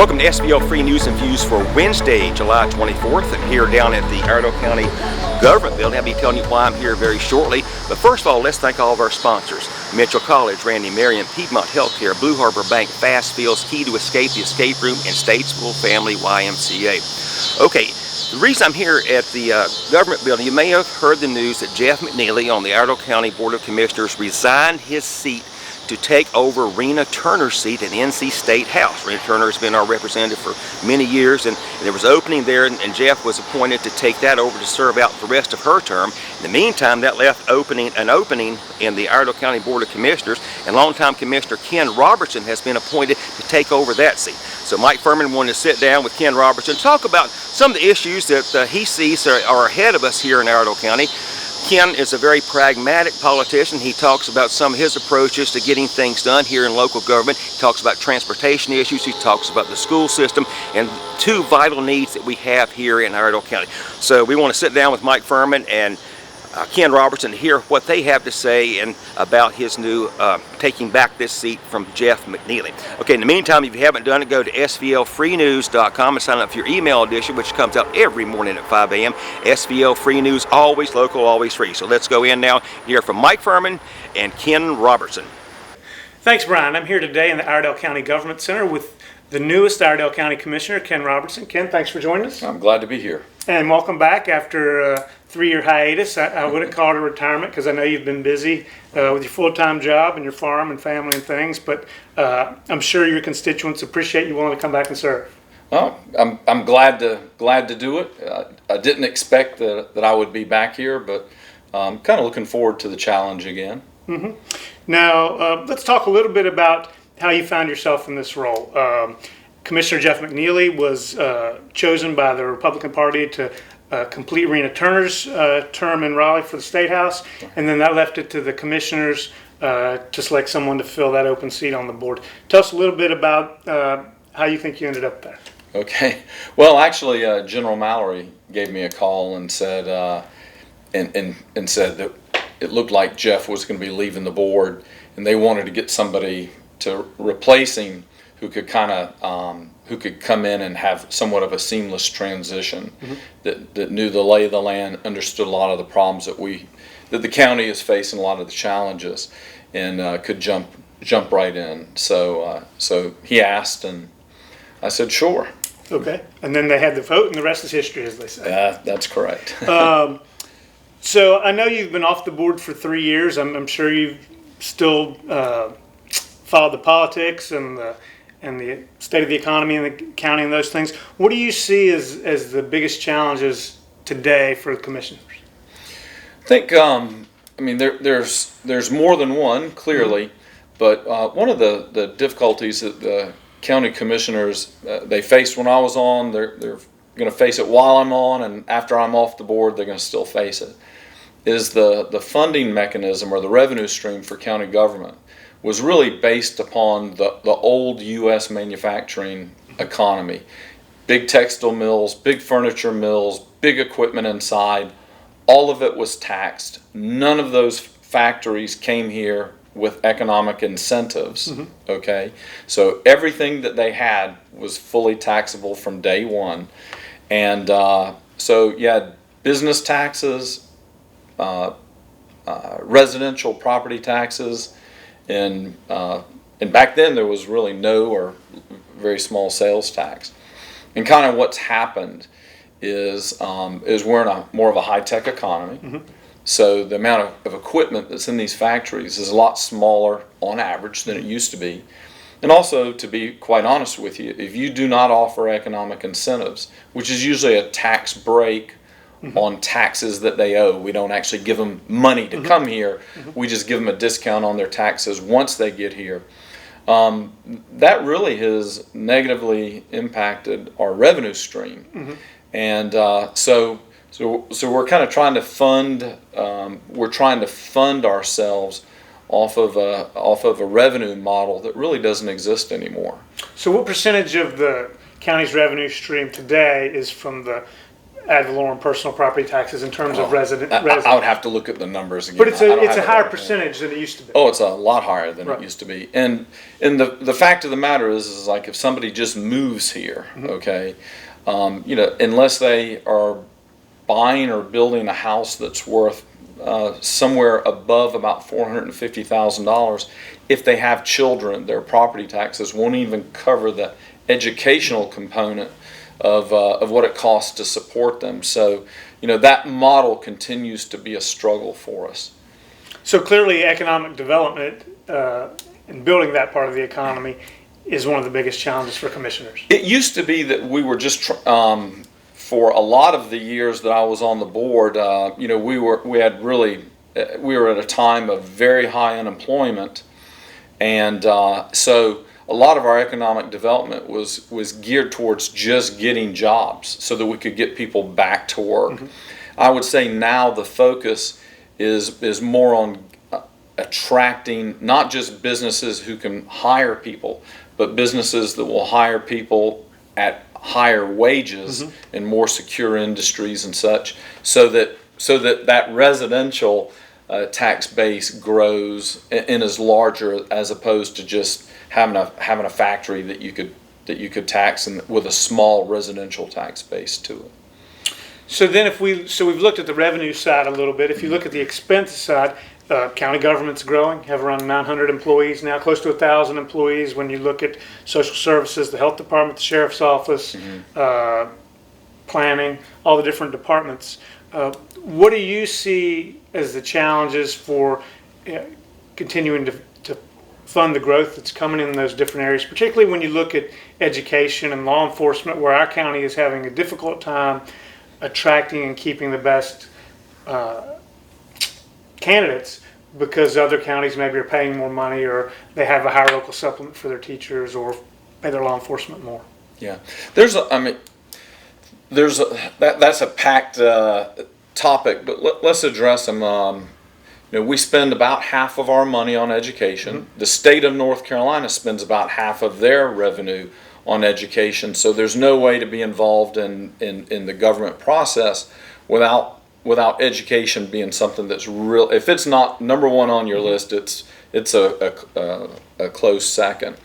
Welcome to SVL Free News and Views for Wednesday, July 24th. I'm here down at the Iredell County Government Building. I'll be telling you why I'm here very shortly. But first of all, let's thank all of our sponsors. Mitchell College, Randy Marion, Piedmont Healthcare, Blue Harbor Bank, Fast Fields, Key to Escape, the Escape Room, and Statesville Family YMCA. Okay, the reason I'm here at the Government Building, you may have heard the news that Jeff McNeely on the Iredell County Board of Commissioners resigned his seat to take over Rena Turner's seat at the NC State House. Rena Turner has been our representative for many years, and there was an opening there, and Jeff was appointed to take that over to serve out the rest of her term. In the meantime, that left an opening in the Iredell County Board of Commissioners, and longtime Commissioner Ken Robertson has been appointed to take over that seat. So Mike Fuhrman wanted to sit down with Ken Robertson and talk about some of the issues that he sees are ahead of us here in Iredell County. Ken is a very pragmatic politician. He talks about some of his approaches to getting things done here in local government. He talks about transportation issues. He talks about the school system and two vital needs that we have here in Iredell County. So we want to sit down with Mike Fuhrman and Ken Robertson to hear what they have to say and about his new taking back this seat from Jeff McNeely. Okay, in the meantime, if you haven't done it, go to svlfreenews.com and sign up for your email edition, which comes out every morning at 5 a.m. SVL Free News, always local, always free. So let's go in now and hear from Mike Fuhrman and Ken Robertson. Thanks, Bryan. I'm here today in the Iredell County Government Center with the newest Iredell County Commissioner, Ken Robertson. Ken, thanks for joining us. I'm glad to be here. And welcome back after a 3-year hiatus. I wouldn't call it a retirement because I know you've been busy with your full-time job and your farm and family and things, but I'm sure your constituents appreciate you willing to come back and serve. Well, I'm glad to do it. I didn't expect that I would be back here, but I'm kind of looking forward to the challenge again. Mm-hmm. Now, let's talk a little bit about how you found yourself in this role. Commissioner Jeff McNeely was chosen by the Republican Party to complete Rena Turner's term in Raleigh for the State House, and then that left it to the commissioners to select someone to fill that open seat on the board. Tell us a little bit about how you think you ended up there. Okay. Well, actually, General Mallory gave me a call and said and said that it looked like Jeff was going to be leaving the board, and they wanted to get somebody to replace him who could who could come in and have somewhat of a seamless transition, mm-hmm. that knew the lay of the land, understood a lot of the problems that the county is facing, a lot of the challenges, and could jump right in. So he asked, and I said sure. Okay, and then they had the vote, and the rest is history, as they say. That's correct. So I know you've been off the board for 3 years. I'm sure you've still followed the politics and the state of the economy and the county and those things. What do you see as the biggest challenges today for the commissioners? I think there's more than one, clearly, mm-hmm. but one of the difficulties that the county commissioners they faced when I was on, they're going to face it while I'm on, and after I'm off the board, they're going to still face it, is the funding mechanism or the revenue stream for county government was really based upon the old U.S. manufacturing economy. Big textile mills, big furniture mills, big equipment inside, all of it was taxed. None of those factories came here with economic incentives, mm-hmm. okay? So everything that they had was fully taxable from day one. And so you had business taxes, residential property taxes, and back then there was really no or very small sales tax. And kind of what's happened is we're in a more of a high-tech economy. Mm-hmm. So the amount of equipment that's in these factories is a lot smaller on average than it used to be. And also, to be quite honest with you, if you do not offer economic incentives, which is usually a tax break mm-hmm. on taxes that they owe, we don't actually give them money to mm-hmm. come here, mm-hmm. we just give them a discount on their taxes once they get here. That really has negatively impacted our revenue stream. Mm-hmm. And so we're kind of trying to fund ourselves off of a revenue model that really doesn't exist anymore. So what percentage of the county's revenue stream today is from the ad valorem personal property taxes in terms of resident. I would have to look at the numbers again. But it's I don't a have it higher right. percentage than it used to be. Oh, it's a lot higher than Right. it used to be. And the fact of the matter is like if somebody just moves here, okay, unless they are buying or building a house that's worth somewhere above about $450,000, if they have children, their property taxes won't even cover the educational component of what it costs to support them. So, that model continues to be a struggle for us. So clearly, economic development and building that part of the economy is one of the biggest challenges for commissioners. It used to be that we were just for a lot of the years that I was on the board, we were at a time of very high unemployment, and so a lot of our economic development was geared towards just getting jobs so that we could get people back to work. I would say now the focus is more on attracting not just businesses who can hire people, but businesses that will hire people at higher wages in more secure industries and such, so that residential tax base grows and is larger, as opposed to just having a factory that you could tax with a small residential tax base to it. So then we've looked at the revenue side a little bit. If you look at the expense side, county government's growing, have around 900 employees now, close to 1,000 employees when you look at social services, the health department, the sheriff's office, planning, all the different departments. What do you see as the challenges for continuing to fund the growth that's coming in those different areas, particularly when you look at education and law enforcement, where our county is having a difficult time attracting and keeping the best candidates because other counties maybe are paying more money, or they have a higher local supplement for their teachers, or pay their law enforcement more? Yeah, that's a packed topic, but let's address them. We spend about half of our money on education. The state of North Carolina spends about half of their revenue on education. So there's no way to be involved in the government process without education being something that's real. If it's not number one on your list, it's a close second.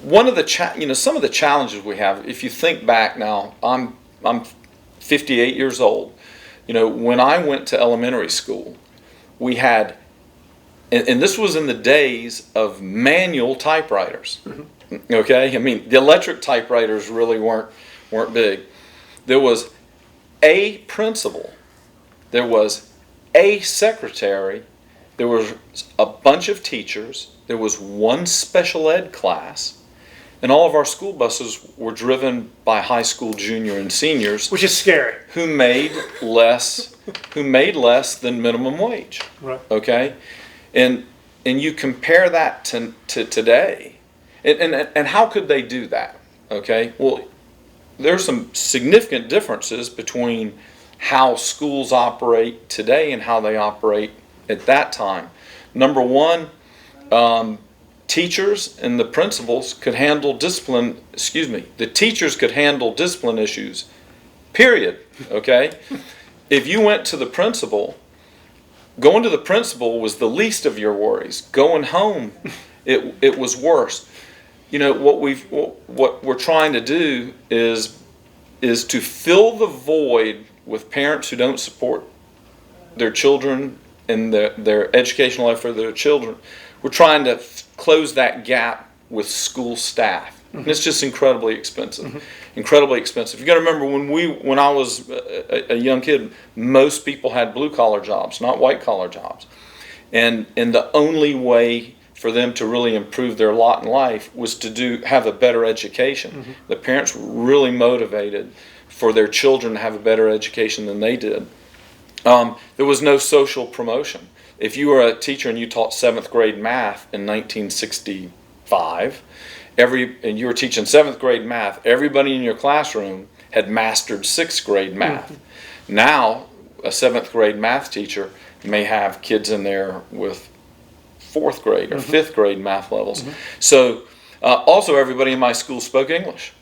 One of the some of the challenges we have, if you think back now, I'm 58 years old. When I went to elementary school, we had, and this was in the days of manual typewriters. Okay, the electric typewriters really weren't big. There was a principal, there was a secretary, there was a bunch of teachers, there was one special ed class, and all of our school buses were driven by high school junior and seniors, Which is scary. who made less than minimum wage. Right. Okay, and you compare that to today, and how could they do that? Okay, well, there's some significant differences between how schools operate today and how they operate at that time. Number one, teachers and the principals could handle discipline. The teachers could handle discipline issues. Period. Okay. If you went to the principal, going to the principal was the least of your worries. Going home, it was worse. What we're trying to do is to fill the void with parents who don't support their children and their educational effort for their children. We're trying to close that gap with school staff. And it's just incredibly expensive. Incredibly expensive. You got to remember when I was a young kid, most people had blue collar jobs, not white collar jobs. And the only way for them to really improve their lot in life was to have a better education. The parents were really motivated for their children to have a better education than they did. There was no social promotion. If you were a teacher and you taught 7th grade math in 1965, and you were teaching 7th grade math, everybody in your classroom had mastered 6th grade math. Now, a 7th grade math teacher may have kids in there with 4th grade or 5th grade math levels. So, also everybody in my school spoke English.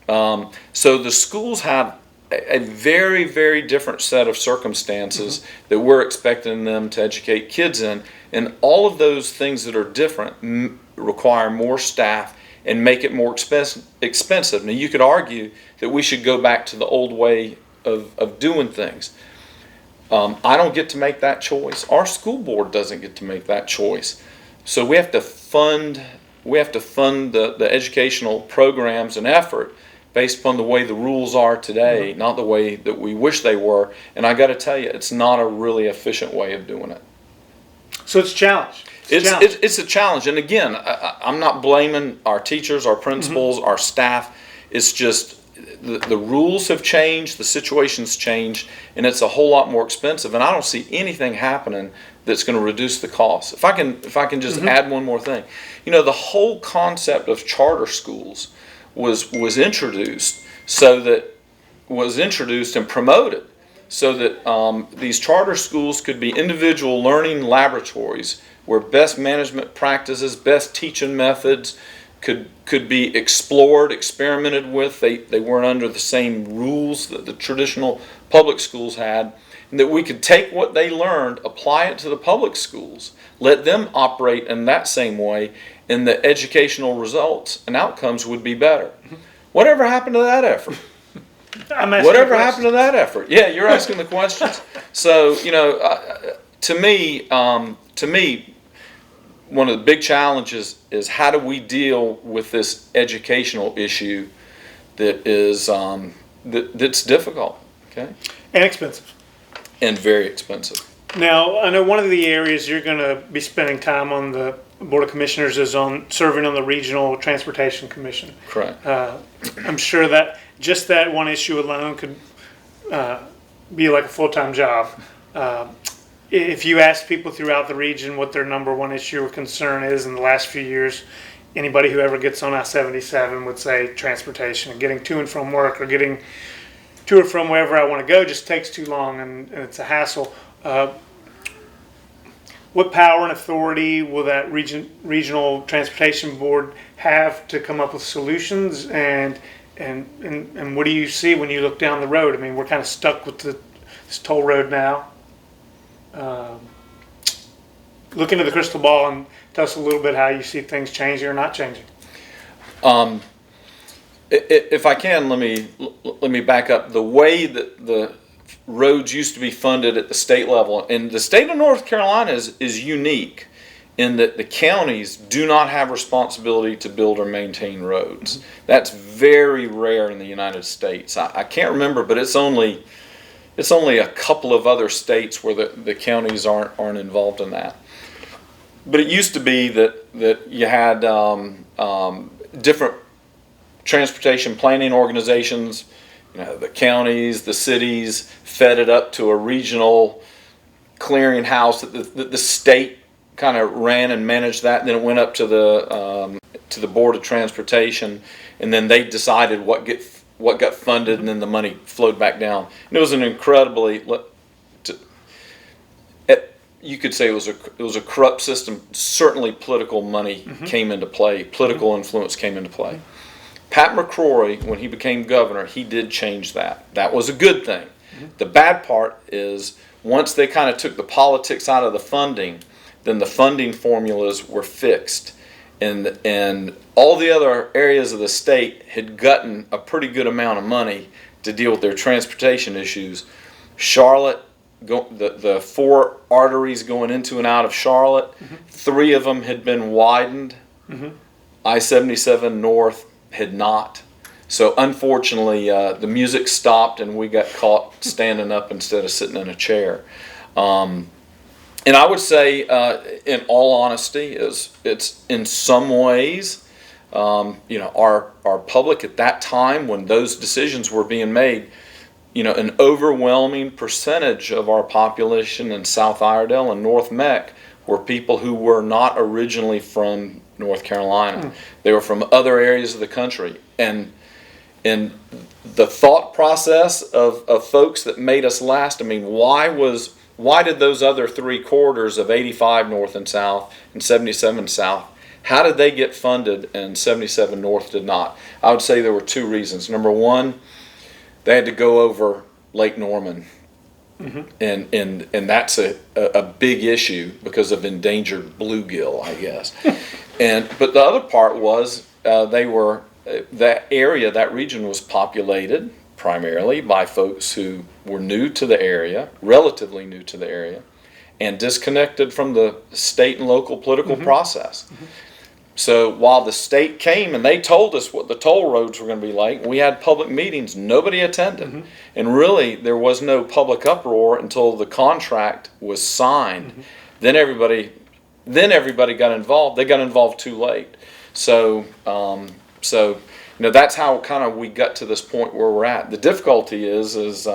So the schools had a very, very different set of circumstances that we're expecting them to educate kids in. And all of those things that are different require more staff and make it more expensive. Now, you could argue that we should go back to the old way of doing things. I don't get to make that choice. Our school board doesn't get to make that choice. So we have to fund the educational programs and effort based upon the way the rules are today, not the way that we wish they were. And I got to tell you, it's not a really efficient way of doing it. So it's a challenge. It's a challenge. And again, I'm not blaming our teachers, our principals, our staff. It's just the rules have changed, the situation's changed, and it's a whole lot more expensive. And I don't see anything happening that's going to reduce the cost. If I can just add one more thing. You know, the whole concept of charter schools was introduced and promoted so that these charter schools could be individual learning laboratories where best management practices, best teaching methods could be explored, experimented with. They weren't under the same rules that the traditional public schools had, and that we could take what they learned, apply it to the public schools, let them operate in that same way, and the educational results and outcomes would be better. Whatever happened to that effort? Whatever happened to that effort? Yeah, you're asking the questions. So, you know, to me, one of the big challenges is how do we deal with this educational issue that is that's difficult, okay, And expensive. and very expensive. Now, I know one of the areas you're going to be spending time on the Board of Commissioners is on serving on the Regional Transportation Commission. Correct. I'm sure that just that one issue alone could be like a full-time job. If you ask people throughout the region what their number one issue or concern is in the last few years, anybody who ever gets on I-77 would say transportation, and getting to and from work or getting to or from wherever I want to go just takes too long and it's a hassle. What power and authority will that regional transportation board have to come up with solutions, and what do you see when you look down the road? I mean, we're kind of stuck with this toll road now. Look into the crystal ball and tell us a little bit how you see things changing or not changing. If I can, let me back up. The way that the roads used to be funded at the state level, and the state of North Carolina is unique in that the counties do not have responsibility to build or maintain roads. That's very rare in the United States. I can't remember, but it's only a couple of other states where the counties aren't involved in that. But it used to be that you had different transportation planning organizations. You know, the counties, the cities fed it up to a regional clearinghouse that the state kind of ran and managed that. And then it went up to the Board of Transportation, and then they decided what got funded, and then the money flowed back down. And it was an incredibly, you could say it was a corrupt system. Certainly political money came into play, political influence came into play. Pat McCrory, when he became governor, he did change that. That was a good thing. The bad part is once they kind of took the politics out of the funding, then the funding formulas were fixed. And all the other areas of the state had gotten a pretty good amount of money to deal with their transportation issues. Charlotte, the 4 arteries going into and out of Charlotte, 3 of them had been widened. I-77 North had not. So unfortunately, the music stopped and we got caught standing up instead of sitting in a chair. And I would say, in all honesty, it's in some ways, our public at that time when those decisions were being made, an overwhelming percentage of our population in South Iredell and North Meck were people who were not originally from North Carolina. They were from other areas of the country. And the thought process of folks that made us last, I mean, why did those other 3 corridors of 85 North and South and 77 South, how did they get funded and 77 North did not? I would say there were 2 reasons. Number one, they had to go over Lake Norman. And that's a big issue because of endangered bluegill, I guess. But the other part was that area, that region was populated primarily by folks who were new to the area, relatively new to the area, and disconnected from the state and local political process. So while the state came and they told us what the toll roads were going to be like, we had public meetings, nobody attended. And really, there was no public uproar until the contract was signed. Then everybody got involved. They got involved too late. So that's how kind of we got to this point where we're at. The difficulty is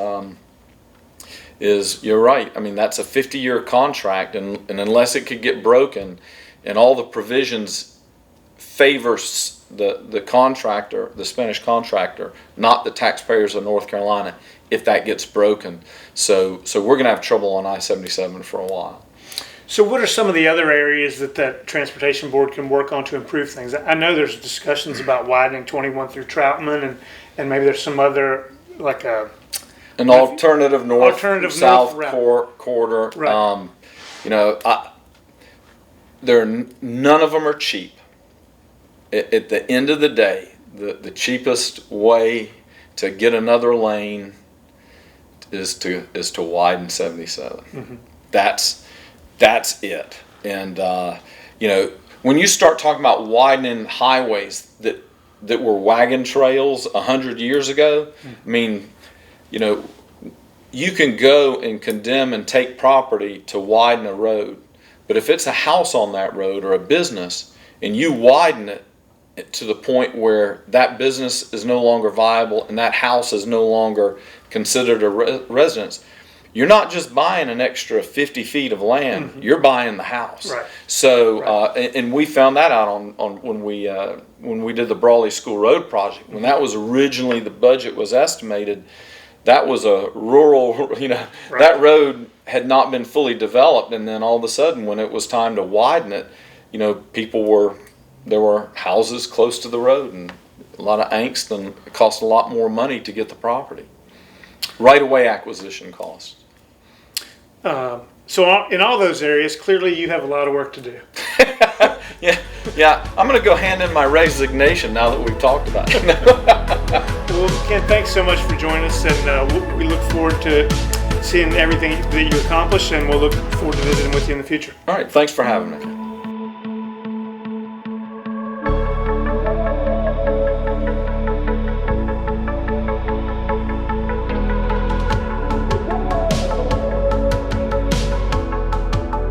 you're right. I mean, that's a 50-year contract, and unless it could get broken, and all the provisions favors the contractor, the Spanish contractor, not the taxpayers of North Carolina, if that gets broken. So we're going to have trouble on I-77 for a while. So what are some of the other areas that Transportation Board can work on to improve things? I know there's discussions about widening 21 through Troutman, and maybe there's some other, like an alternative north-south corridor. Right. None of them are cheap. At the end of the day, the cheapest way to get another lane is to widen 77. That's it. And when you start talking about widening highways that were wagon trails 100 years ago, I mean, you can go and condemn and take property to widen a road, but if it's a house on that road or a business and you widen it to the point where that business is no longer viable and that house is no longer considered a residence, you're not just buying an extra 50 feet of land, you're buying the house. Right. So, and we found that out on when we did the Brawley School Road project. When that was originally, the budget was estimated, that was a rural, that road had not been fully developed, and then all of a sudden when it was time to widen it, there were houses close to the road and a lot of angst, and it cost a lot more money to get the property. Right-of-way acquisition costs. So in all those areas, clearly you have a lot of work to do. Yeah. I'm going to go hand in my resignation now that we've talked about it. Well, Ken, thanks so much for joining us, and we look forward to seeing everything that you accomplish, and we'll look forward to visiting with you in the future. All right, thanks for having me.